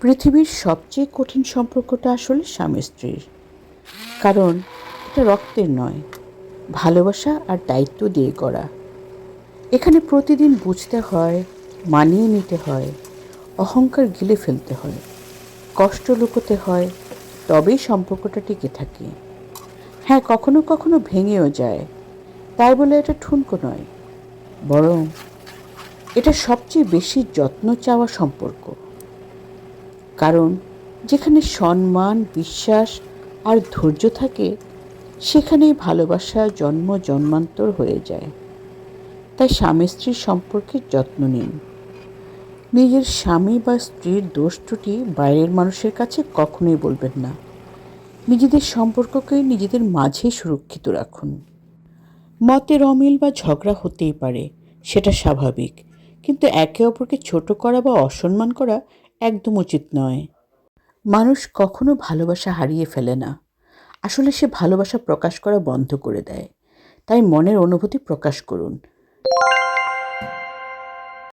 পৃথিবীর সবচেয়ে কঠিন সম্পর্কটা আসলে স্বামী স্ত্রীর। কারণ এটা রক্তের নয়, ভালোবাসা আর দায়িত্ব দিয়ে করা। এখানে প্রতিদিন বুঝতে হয়, মানিয়ে নিতে হয়, অহংকার গিলে ফেলতে হয়, কষ্ট লুকোতে হয়, তবেই সম্পর্কটা টিকে থাকে। হ্যাঁ, কখনো কখনো ভেঙেও যায়, তাই বলে এটা ঠুনকো নয়, বরং এটা সবচেয়ে বেশি যত্ন চাওয়া সম্পর্ক। কারণ যেখানে সম্মান, বিশ্বাস আর ধৈর্য থাকে, সেখানেই ভালোবাসা জন্ম জন্মান্তর হয়ে যায়। তাই স্বামী স্ত্রীর সম্পর্কের যত্ন নিন। নিজের স্বামী বা স্ত্রীর দোষ ত্রুটি বাইরের মানুষের কাছে কখনোই বলবেন না। নিজেদের সম্পর্ককে নিজেদের মাঝেই সুরক্ষিত রাখুন। মতের অমিল বা ঝগড়া হতেই পারে, সেটা স্বাভাবিক, কিন্তু একে অপরকে ছোট করা বা অসম্মান করা একদম উচিত নয়। মানুষ কখনো ভালোবাসা হারিয়ে ফেলে না, আসলে সে ভালোবাসা প্রকাশ করা বন্ধ করে দেয়। তাই মনের অনুভূতি প্রকাশ করুন,